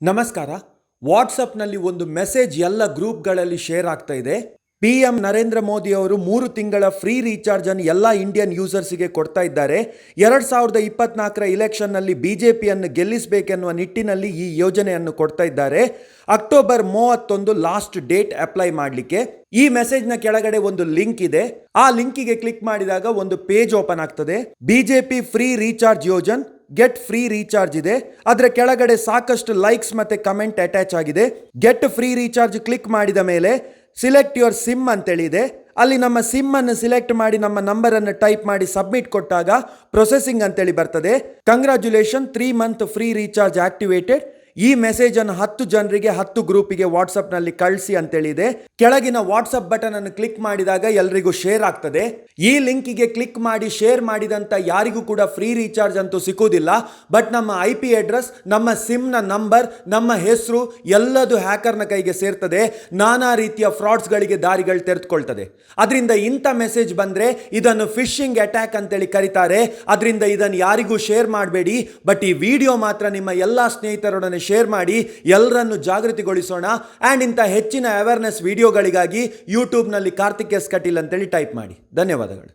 ನಮಸ್ಕಾರ. ವಾಟ್ಸಪ್ನಲ್ಲಿ ಒಂದು ಮೆಸೇಜ್ ಎಲ್ಲ ಗ್ರೂಪ್ಗಳಲ್ಲಿ ಶೇರ್ ಆಗ್ತಾ ಇದೆ. PM ನರೇಂದ್ರ ಮೋದಿ ಅವರು 3 ತಿಂಗಳ ಫ್ರೀ ರೀಚಾರ್ಜ್ ಅನ್ನು ಎಲ್ಲ ಇಂಡಿಯನ್ ಯೂಸರ್ಸ್ಗೆ ಕೊಡ್ತಾ ಇದ್ದಾರೆ. 2024ರ ಇಲೆಕ್ಷನ್ನಲ್ಲಿ ಬಿಜೆಪಿಯನ್ನು ಗೆಲ್ಲಿಸಬೇಕೆನ್ನುವ ನಿಟ್ಟಿನಲ್ಲಿ ಈ ಯೋಜನೆಯನ್ನು ಕೊಡ್ತಾ ಇದ್ದಾರೆ. ಅಕ್ಟೋಬರ್ 31 ಲಾಸ್ಟ್ ಡೇಟ್ ಅಪ್ಲೈ ಮಾಡಲಿಕ್ಕೆ. ಈ ಮೆಸೇಜ್ನ ಕೆಳಗಡೆ ಒಂದು ಲಿಂಕ್ ಇದೆ. ಆ ಲಿಂಕಿಗೆ ಕ್ಲಿಕ್ ಮಾಡಿದಾಗ ಒಂದು ಪೇಜ್ ಓಪನ್ ಆಗ್ತದೆ. ಬಿಜೆಪಿ ಫ್ರೀ ರೀಚಾರ್ಜ್ ಯೋಜನ್ ಗೆಟ್ ಫ್ರೀ ರೀಚಾರ್ಜ್ ಇದೆ. ಅದರ ಕೆಳಗಡೆ ಸಾಕಷ್ಟು ಲೈಕ್ಸ್ ಮತ್ತೆ ಕಮೆಂಟ್ ಅಟ್ಯಾಚ್ ಆಗಿದೆ. ಗೆಟ್ ಫ್ರೀ ರೀಚಾರ್ಜ್ ಕ್ಲಿಕ್ ಮಾಡಿದ ಮೇಲೆ ಸಿಲೆಕ್ಟ್ ಯುವರ್ ಸಿಮ್ ಅಂತೇಳಿ ಇದೆ. ಅಲ್ಲಿ ನಮ್ಮ ಸಿಮ್ ಅನ್ನು ಸಿಲೆಕ್ಟ್ ಮಾಡಿ ನಮ್ಮ ನಂಬರ್ ಅನ್ನು ಟೈಪ್ ಮಾಡಿ ಸಬ್ಮಿಟ್ ಕೊಟ್ಟಾಗ ಪ್ರೊಸೆಸಿಂಗ್ ಅಂತೇಳಿ ಬರ್ತದೆ. Congratulation, 3 month free recharge activated. ಈ ಮೆಸೇಜ್ ಅನ್ನು 10 ಜನರಿಗೆ 10 ಗ್ರೂಪಿಗೆ ವಾಟ್ಸಪ್ ನಲ್ಲಿ ಕಳಿಸಿ ಅಂತೇಳಿದೆ. ಕೆಳಗಿನ ವಾಟ್ಸಪ್ ಬಟನ್ ಅನ್ನು ಕ್ಲಿಕ್ ಮಾಡಿದಾಗ ಎಲ್ರಿಗೂ ಶೇರ್ ಆಗ್ತದೆ. ಈ ಲಿಂಕಿಗೆ ಕ್ಲಿಕ್ ಮಾಡಿ ಶೇರ್ ಮಾಡಿದಂತ ಯಾರಿಗೂ ಕೂಡ ಫ್ರೀ ರೀಚಾರ್ಜ್ ಅಂತೂ ಸಿಕ್ಕುವುದಿಲ್ಲ. ಬಟ್ ನಮ್ಮ IP ಅಡ್ರೆಸ್, ನಮ್ಮ ಸಿಮ್ ನ ನಂಬರ್, ನಮ್ಮ ಹೆಸರು ಎಲ್ಲದು ಹ್ಯಾಕರ್ನ ಕೈಗೆ ಸೇರ್ತದೆ. ನಾನಾ ರೀತಿಯ ಫ್ರಾಡ್ಸ್ ಗಳಿಗೆ ದಾರಿಗಳು ತೆರೆದುಕೊಳ್ತದೆ. ಅದರಿಂದ ಇಂಥ ಮೆಸೇಜ್ ಬಂದ್ರೆ ಇದನ್ನು ಫಿಶಿಂಗ್ ಅಟ್ಯಾಕ್ ಅಂತೇಳಿ ಕರೀತಾರೆ. ಅದರಿಂದ ಇದನ್ನು ಯಾರಿಗೂ ಶೇರ್ ಮಾಡಬೇಡಿ. ಬಟ್ ಈ ವಿಡಿಯೋ ಮಾತ್ರ ನಿಮ್ಮ ಎಲ್ಲಾ ಸ್ನೇಹಿತರೊಡನೆ ಶೇರ್ ಮಾಡಿ ಎಲ್ಲರನ್ನು ಜಾಗೃತಿಗೊಳಿಸೋಣ. ಅಂಡ್ ಇಂಥ ಹೆಚ್ಚಿನ ಅವೇರ್ನೆಸ್ ವಿಡಿಯೋಗಳಿಗಾಗಿ ಯೂಟ್ಯೂಬ್ನಲ್ಲಿ ಕಾರ್ತಿಕ್ ಎಸ್ ಕಟೀಲ್ ಅಂತೇಳಿ ಟೈಪ್ ಮಾಡಿ. ಧನ್ಯವಾದಗಳು.